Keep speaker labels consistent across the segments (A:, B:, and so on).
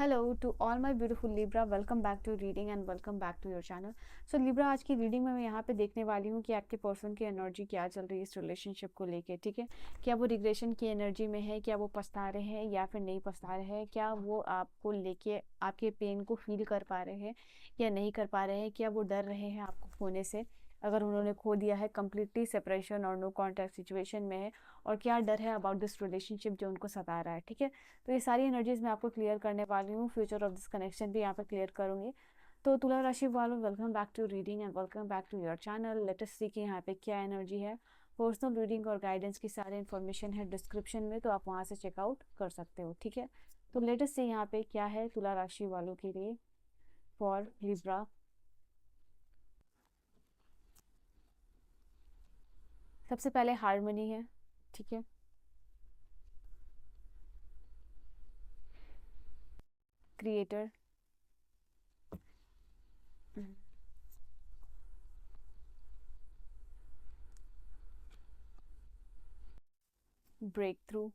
A: Hello to all my beautiful Libra, welcome back to reading and welcome back to your channel. So Libra, आज की reading में मैं यहाँ पे देखने वाली हूँ कि आपके पर्सन की एनर्जी क्या चल रही है इस रिलेशनशिप को लेके। ठीक है, क्या वो रिग्रेशन की एनर्जी में है, क्या वो पछता रहे हैं या फिर नहीं पछता रहे हैं, क्या वो आपको लेके आपके पेन को फील कर पा रहे हैं या नहीं कर पा रहे हैं, क्या वो डर रहे हैं आपको खोने से, अगर उन्होंने खो दिया है, कम्प्लीटली सेपरेशन और नो कॉन्टैक्ट सिचुएशन में है, और क्या डर है अबाउट दिस रिलेशनशिप जो उनको सता रहा है। ठीक है, तो ये सारी एनर्जीज मैं आपको क्लियर करने वाली हूँ। फ्यूचर ऑफ दिस कनेक्शन भी यहाँ पे क्लियर करूंगी। तो तुला राशि वालों, welcome back to reading and welcome back to your channel. Let us see कि यहाँ पे क्या एनर्जी है। पर्सनल रीडिंग और गाइडेंस की सारी इन्फॉर्मेशन है डिस्क्रिप्शन में, तो आप वहाँ से चेकआउट कर सकते हो। ठीक है, तो लेट अस सी यहाँ पे क्या है तुला राशि वालों के लिए फॉर लिब्रा। सबसे पहले हार्मनी है। ठीक है, creator, break through,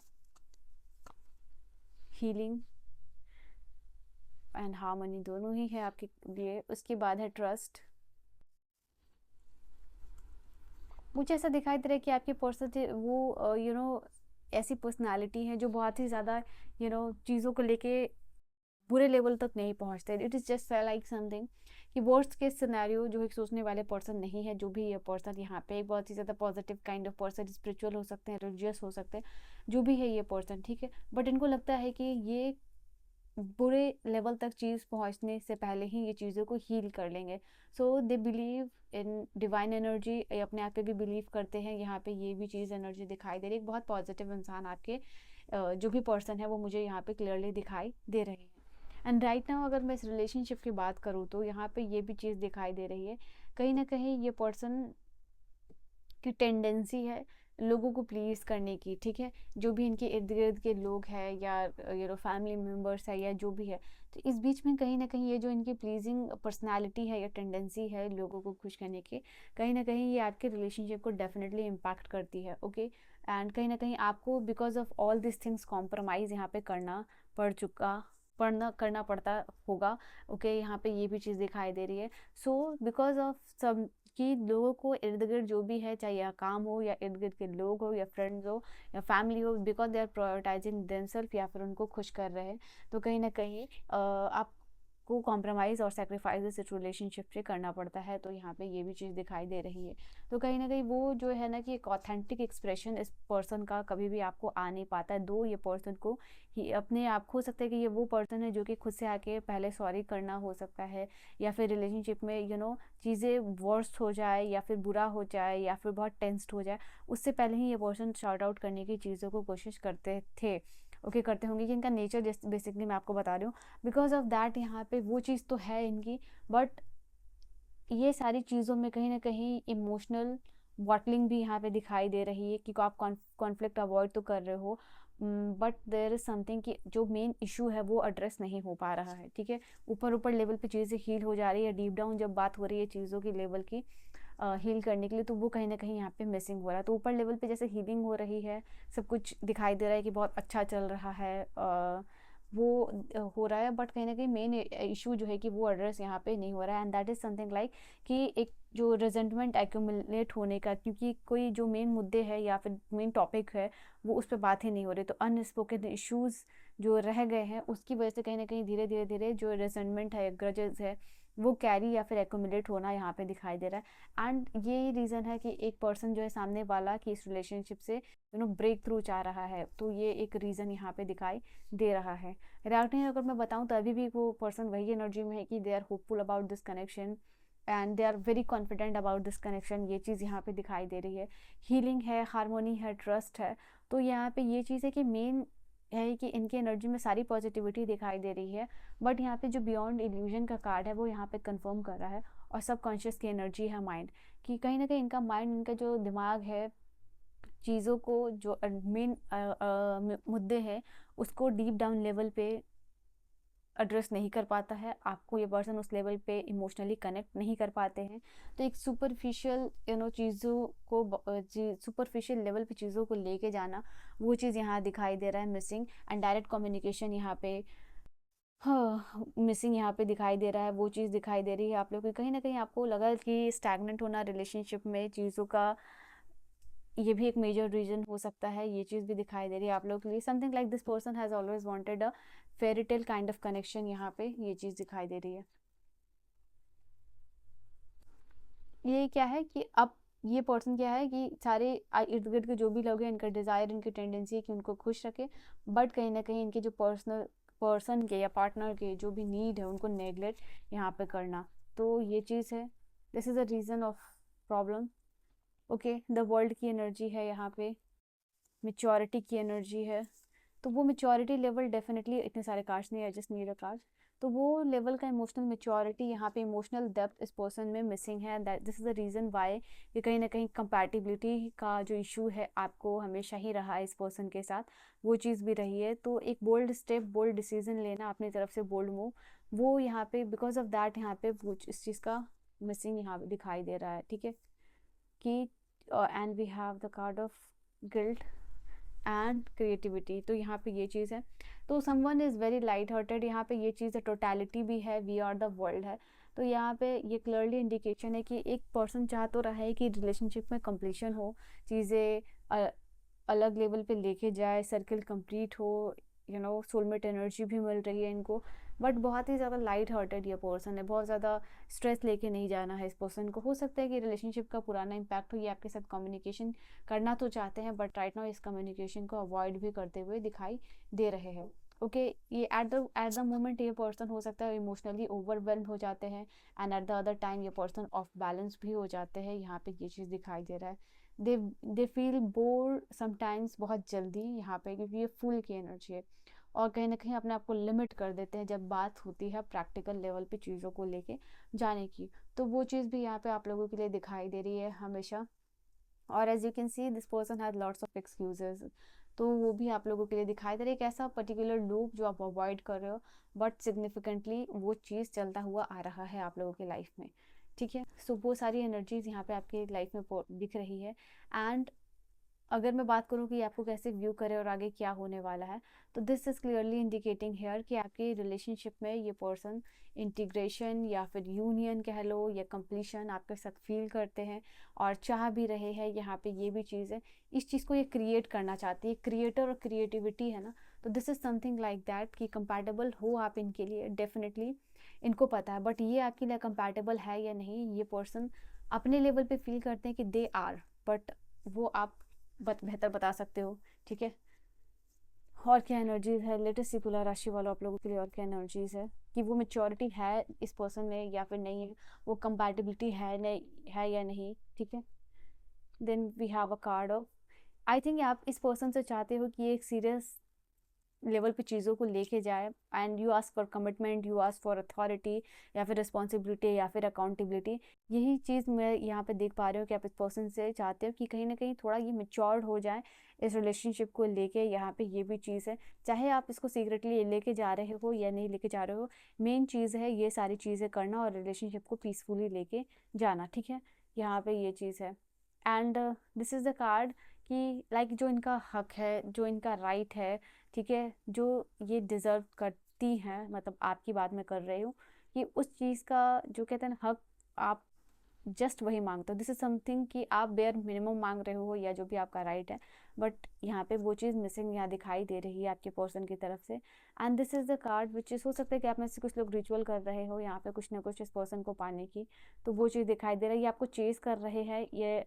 A: healing and harmony दोनों ही है आपके लिए। उसके बाद है ट्रस्ट। मुझे ऐसा दिखाई दे रहा है कि आपके पर्सन वो ऐसी पर्सनालिटी है जो बहुत ही ज़्यादा चीज़ों को लेके बुरे लेवल तक नहीं पहुंचते। It is just like something कि वर्स्ट के सिनेरियो जो एक सोचने वाले पर्सन नहीं है। जो भी ये पर्सन यहाँ पे एक बहुत ही ज़्यादा positive kind of person, spiritual हो सकते हैं, रिलीजियस हो सकते हैं, जो भी है ये पर्सन। ठीक है, बट इनको लगता है कि ये बुरे लेवल तक चीज़ पहुंचने से पहले ही ये चीज़ों को हील कर लेंगे। So they believe in divine energy, अपने आप पे भी बिलीव करते हैं। यहाँ पे ये भी चीज़ एनर्जी दिखाई दे रही है। एक बहुत पॉजिटिव इंसान आपके जो भी पर्सन है वो मुझे यहाँ पे क्लियरली दिखाई दे रही है। एंड राइट नाउ अगर मैं इस रिलेशनशिप की बात करूँ तो यहाँ पे ये भी चीज़ दिखाई दे रही है। कहीं ना कहीं ये पर्सन की टेंडेंसी है लोगों को प्लीज़ करने की। ठीक है, जो भी इनके इर्द गिर्द के लोग हैं या फैमिली मेम्बर्स है या जो भी है, तो इस बीच में कहीं ना कहीं ये जो इनकी प्लीजिंग पर्सनालिटी है या टेंडेंसी है लोगों को खुश करने की, कहीं ना कहीं ये आपके रिलेशनशिप को डेफिनेटली इम्पैक्ट करती है। ओके, एंड कहीं ना कहीं आपको because of all this things compromise यहाँ पे करना पड़ता होगा। ओके, यहाँ पे ये भी चीज़ दिखाई दे रही है। सो बिकॉज ऑफ सब कि लोगों को इर्द गिर्द जो भी है, चाहे या काम हो या इर्द गिर्द के लोग हो या फ्रेंड्स हो या फैमिली हो, because they are prioritising themselves या फिर उनको खुश कर रहे हैं, तो कहीं ना कहीं आपको कॉम्प्रोमाइज़ और सेक्रीफाइस इस रिलेशनशिप से करना पड़ता है। तो यहाँ पे ये भी चीज़ दिखाई दे रही है। तो कहीं ना कहीं वो जो है ना कि एक ऑथेंटिक एक्सप्रेशन इस पर्सन का कभी भी आपको आ नहीं पाता है। दो ये पर्सन को ही अपने आप हो सकता है कि ये वो पर्सन है जो कि खुद से आके पहले सॉरी करना हो सकता है, या फिर रिलेशनशिप में चीज़ें वर्स्ट हो जाए या फिर बुरा हो जाए या फिर बहुत टेंस्ड हो जाए, उससे पहले ही ये पर्सन शॉर्ट आउट करने की चीज़ों को कोशिश करते थे। ओके, करते होंगे कि इनका नेचर जैसे बेसिकली मैं आपको बता रही हूँ। बिकॉज ऑफ दैट यहाँ पे वो चीज़ तो है इनकी, बट ये सारी चीज़ों में कहीं ना कहीं इमोशनल बॉटलिंग भी यहाँ पे दिखाई दे रही है कि आप कॉन्फ्लिक्ट अवॉइड तो कर रहे हो, बट देयर इज समथिंग कि जो मेन इशू है वो एड्रेस नहीं हो पा रहा है। ठीक है, ऊपर ऊपर लेवल पे चीज़ें हील हो जा रही है, डीप डाउन जब बात हो रही है चीज़ों की लेवल की हील करने के लिए, तो वो कहीं ना कहीं यहाँ पे मिसिंग हो रहा है। तो ऊपर लेवल पे जैसे हीलिंग हो रही है, सब कुछ दिखाई दे रहा है कि बहुत अच्छा चल रहा है, वो हो रहा है, बट कहीं ना कहीं मेन इशू जो है कि वो एड्रेस यहाँ पे नहीं हो रहा है। And that is something like कि एक जो रिजेंटमेंट एक्यूमुलेट होने का, क्योंकि कोई जो मेन मुद्दे है या फिर मेन टॉपिक है वो उस पर बात ही नहीं हो रही, तो अनस्पोकन इश्यूज जो रह गए हैं उसकी वजह से कहीं ना कहीं धीरे धीरे धीरे जो रिजेंटमेंट है, ग्रजेस है, वो कैरी या फिर एक्यूमुलेट होना यहाँ पे दिखाई दे रहा है। एंड ये रीज़न है कि एक पर्सन जो है सामने वाला कि इस रिलेशनशिप से ब्रेक थ्रू चाह रहा है, तो ये एक रीज़न यहाँ पे दिखाई दे रहा है। राइट नहीं, अगर मैं बताऊँ तो अभी भी वो पर्सन वही एनर्जी में है कि they are hopeful about this connection and they are very confident about this connection. ये चीज़ यहाँ पे दिखाई दे रही है। हीलिंग है, हारमोनी है, ट्रस्ट है। तो यहाँ पे ये चीज़ है कि मेन है कि इनकी एनर्जी में सारी पॉजिटिविटी दिखाई दे रही है, बट यहाँ पे जो बियॉन्ड इल्यूजन का कार्ड है वो यहाँ पे कंफर्म कर रहा है। और सबकॉन्शियस की एनर्जी है माइंड कि कहीं ना कहीं इनका माइंड, इनका जो दिमाग है, चीज़ों को जो मेन मुद्दे हैं उसको डीप डाउन लेवल पे एड्रेस नहीं कर पाता है। आपको ये पर्सन उस लेवल पे इमोशनली कनेक्ट नहीं कर पाते हैं। तो एक सुपरफिशियल चीज़ों को सुपरफिशियल लेवल पे चीज़ों को लेके जाना, वो चीज़ यहाँ दिखाई दे रहा है मिसिंग। एंड डायरेक्ट कम्युनिकेशन यहाँ पे हाँ, मिसिंग यहाँ पे दिखाई दे रहा है, वो चीज़ दिखाई दे रही है आप लोग को, कहीं न कहीं आपको लगा कि स्टैग्नेंट होना रिलेशनशिप में चीज़ों का, ये भी एक मेजर रीज़न हो सकता है, ये चीज़ भी दिखाई दे रही है आप लोगों के लिए। Something like this person has always wanted a fairy tale kind of connection, यहाँ पे ये चीज़ दिखाई दे रही है। ये क्या है कि अब ये पर्सन क्या है कि सारे इर्द गिर्द के जो भी लोग हैं, इनका डिज़ायर, इनकी टेंडेंसी है कि उनको खुश रखे, बट कहीं ना कहीं इनके जो पर्सन के या पार्टनर के जो भी नीड है उनको नेगलेक्ट यहाँ पे करना, तो ये चीज़ है। This is a reason of problem. Okay, the world की एनर्जी है यहाँ पे, मेच्योरिटी की एनर्जी है, तो वो मेच्योरिटी लेवल डेफिनेटली, इतने सारे कार्ड्स नहीं, I just need a card, तो वो लेवल का इमोशनल मेच्योरिटी यहाँ पे, इमोशनल डेप्थ इस पर्सन में मिसिंग है। That this is the reason why कि कहीं ना कहीं कंपैटिबिलिटी का जो इशू है आपको हमेशा ही रहा है इस पर्सन के साथ, वो चीज़ भी रही है। तो एक बोल्ड स्टेप, बोल्ड डिसीजन लेना अपनी तरफ से, बोल्ड मूव, वो यहाँ पे बिकॉज ऑफ दैट यहाँ पे वो इस चीज़ का मिसिंग यहाँ पे दिखाई दे रहा है। ठीक है, कि and we have the card of guilt and creativity, तो यहाँ पे ये चीज़ है। तो someone is very light hearted, यहाँ पे ये चीज़ है, टोटलिटी भी है, वी आर द वर्ल्ड है, तो यहाँ पे ये क्लियरली इंडिकेशन है कि एक पर्सन चाह तो रहा है कि रिलेशनशिप में कंप्लीशन हो, चीज़ें अलग लेवल पे लेके जाए, सर्कल कंप्लीट हो, सोलमेट एनर्जी भी मिल रही है इनको, बट बहुत ही ज़्यादा लाइट हार्टेड ये पर्सन है, बहुत ज़्यादा स्ट्रेस लेके नहीं जाना है इस पर्सन को। हो सकता है कि रिलेशनशिप का पुराना इम्पैक्ट हो, ये आपके साथ कम्युनिकेशन करना तो चाहते हैं, बट राइट नाउ इस कम्युनिकेशन को अवॉइड भी करते हुए दिखाई दे रहे हैं। ओके, ये एट द मोमेंट ये पर्सन हो सकता है इमोशनली ओवरवेल्म हो जाते हैं, and at the other time ये पर्सन ऑफ बैलेंस भी हो जाते हैं, यहाँ पे ये चीज़ दिखाई दे रहा है। दे दे फील बोर समटाइम्स, बहुत जल्दी यहाँ पे, क्योंकि ये फुल की एनर्जी है, और कहीं ना कहीं अपने आप को लिमिट कर देते हैं जब बात होती है प्रैक्टिकल लेवल पे चीज़ों को लेके जाने की, तो वो चीज़ भी यहाँ पे आप लोगों के लिए दिखाई दे रही है हमेशा। और as you can see this person has lots of excuses, तो वो भी आप लोगों के लिए दिखाई दे रहा है, एक ऐसा पर्टिकुलर लूप जो आप अवॉइड कर रहे हो, बट सिग्निफिकेंटली वो चीज़ चलता हुआ आ रहा है आप लोगों की लाइफ में। ठीक है, सो वो सारी एनर्जीज यहाँ पे आपकी लाइफ में दिख रही है। एंड अगर मैं बात करूँ कि आपको कैसे व्यू करे और आगे क्या होने वाला है, तो this is clearly indicating here कि आपके रिलेशनशिप में ये पर्सन इंटीग्रेशन या फिर यूनियन कह लो या कंप्लीशन आपके साथ फील करते हैं और चाह भी रहे हैं। यहाँ पे ये भी चीज़ है, इस चीज़ को ये क्रिएट करना चाहती है, क्रिएटर और क्रिएटिविटी है ना, तो this is something like that कि कंपैटिबल हो आप इनके लिए, डेफिनेटली इनको पता है, बट ये आपके लिए कंपैटिबल है या नहीं, ये पर्सन अपने लेवल पे फील करते हैं कि दे आर, बट वो आप बेहतर बता सकते हो। ठीक है, और क्या एनर्जीज है लेटेस्ट सी तुला राशि वालों आप लोगों के लिए, और क्या एनर्जीज है कि वो मेच्योरिटी है इस पर्सन में या फिर नहीं है, वो कंपैटिबिलिटी है नहीं, है या नहीं। ठीक है, then we have a card of, I think आप इस पर्सन से चाहते हो कि एक सीरियस लेवल पे चीज़ों को लेके जाए, and you ask for commitment, you ask for authority या फिर रिस्पॉन्सिबिलिटी या फिर अकाउंटेबिलिटी। यही चीज़ मैं यहाँ पे देख पा रही हूँ कि आप इस पर्सन से चाहते हो कि कहीं ना कहीं थोड़ा ये मेच्योर्ड हो जाए इस रिलेशनशिप को लेके। यहाँ पे ये भी चीज़ है, चाहे आप इसको सीक्रेटली लेके जा रहे हो या नहीं लेके जा रहे हो, मेन चीज़ है ये सारी चीज़ें करना और रिलेशनशिप को पीसफुली लेके जाना। ठीक है, यहाँ पे ये चीज़ है। And this is the card कि लाइक जो इनका हक है, जो इनका राइट है, ठीक है, जो ये डिज़र्व करती हैं, मतलब आपकी बात मैं कर रही हूँ कि उस चीज़ का जो कहते हैं ना हक, आप जस्ट वही मांगते हो। दिस इज समथिंग कि आप बेयर मिनिमम मांग रहे हो या जो भी आपका राइट है, बट यहाँ पे वो चीज़ मिसिंग यहाँ दिखाई दे रही है आपके पर्सन की तरफ से। And this is the card which is, हो सकता है कि आप में से कुछ लोग रिचुअल कर रहे हो यहाँ पे कुछ ना कुछ इस पर्सन को पाने की, तो वो चीज़ दिखाई दे रहा है, ये आपको चेज कर रहे हैं। ये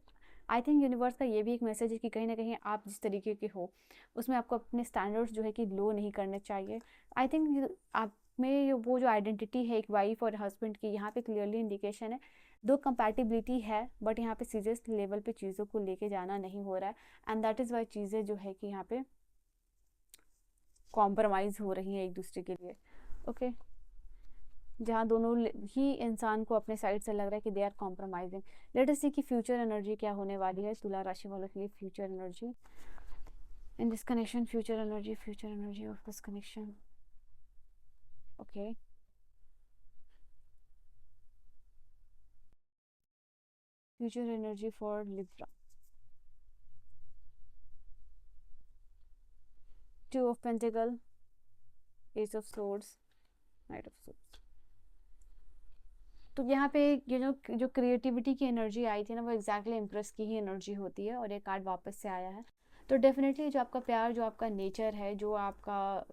A: आई थिंक यूनिवर्स का ये भी एक मैसेज है कि कहीं ना कहीं आप जिस तरीके के हो उसमें आपको अपने स्टैंडर्ड्स जो है कि लो नहीं करने चाहिए। आई थिंक आप में वो जो आइडेंटिटी है एक वाइफ और हस्बैंड की, यहाँ पे क्लियरली इंडिकेशन है दो कंपैटिबिलिटी है, बट यहाँ पे सीरियस लेवल पे चीज़ों को लेके जाना नहीं हो रहा है, एंड दैट इज़ वाई चीज़ें जो है कि यहाँ पे कॉम्प्रोमाइज़ हो रही हैं एक दूसरे के लिए। ओके, जहाँ दोनों ही इंसान को अपने साइड से लग रहा है कि they are compromising. Let us see कि फ्यूचर एनर्जी क्या होने वाली है तुला राशि वालों के लिए, future energy in this connection, future energy of this connection. Okay, future energy for Libra, two of pentacle, S of swords, night of swords. तो यहाँ पे जो क्रिएटिविटी की एनर्जी आई थी ना, वो एग्जैक्टली इम्प्रेस की ही एनर्जी होती है, और ये कार्ड वापस से आया है। तो डेफिनेटली जो आपका प्यार, जो आपका नेचर है, जो आपका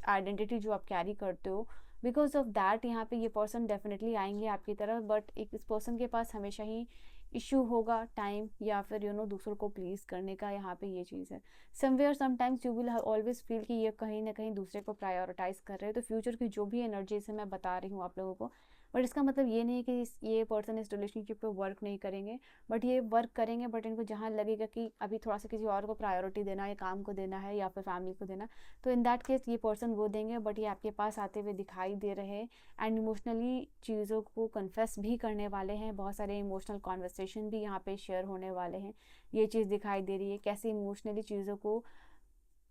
A: आइडेंटिटी जो आप कैरी करते हो, बिकॉज ऑफ दैट यहाँ पे ये पर्सन डेफिनेटली आएंगे आपकी तरफ, बट एक इस पर्सन के पास हमेशा ही इशू होगा टाइम या फिर दूसरों को प्लीज़ करने का। यहाँ पे ये चीज़ है, somewhere sometimes you will always feel कि ये कहीं ना कहीं दूसरे को प्रायोरिटाइज कर रहे हैं। तो फ्यूचर की जो भी एनर्जीज है मैं बता रही हूँ आप लोगों को, बट इसका मतलब ये नहीं है कि ये पर्सन इस रिलेशनशिप पे वर्क नहीं करेंगे, बट ये वर्क करेंगे, बट इनको जहाँ लगेगा कि अभी थोड़ा सा किसी और को प्रायोरिटी देना है, काम को देना है या फिर फैमिली को देना, तो इन दैट केस ये पर्सन वो देंगे, बट ये आपके पास आते हुए दिखाई दे रहे हैं, एंड इमोशनली चीज़ों को कन्फेस भी करने वाले हैं। बहुत सारे इमोशनल कॉन्वर्सेशन भी यहाँ पे शेयर होने वाले हैं। ये चीज़ दिखाई दे रही है, कैसे इमोशनली चीज़ों को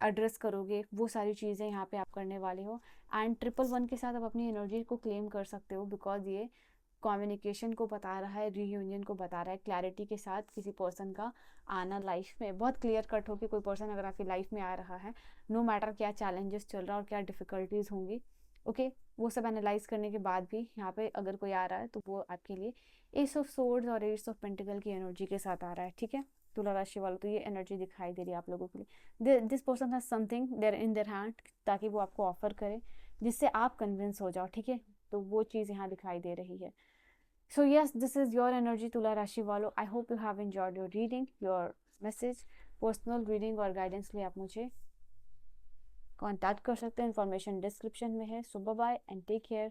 A: एड्रेस करोगे, वो सारी चीज़ें यहाँ पे आप करने वाले हो। एंड 111 के साथ आप अपनी एनर्जी को क्लेम कर सकते हो, बिकॉज ये कम्युनिकेशन को बता रहा है, रीयूनियन को बता रहा है, क्लैरिटी के साथ किसी पर्सन का आना लाइफ में। बहुत क्लियर कट हो कि कोई पर्सन अगर आपकी लाइफ में आ रहा है, नो मैटर क्या चैलेंजेस चल रहा है और क्या डिफ़िकल्टीज होंगी, ओके, वो सब एनालाइज करने के बाद भी यहाँ पे अगर कोई आ रहा है तो वो आपके लिए एस ऑफ सोर्ड्स और एस ऑफ पेंटिकल की एनर्जी के साथ आ रहा है, ठीक है। तुला राशि वालों, तो ये एनर्जी दिखाई दे रही है आप लोगों के लिए। This person has something there in their hand, ताकि वो आपको ऑफर करे जिससे आप कन्विंस हो जाओ, ठीक है। तो वो चीज़ यहाँ दिखाई दे रही है। So yes, this is your energy, Tula Rashi वालों. I hope you have enjoyed your reading, your message. Personal reading और गाइडेंस के लिए आप मुझे कांटेक्ट कर सकते हैं, इन्फॉर्मेशन डिस्क्रिप्शन में है। So bye bye and take care.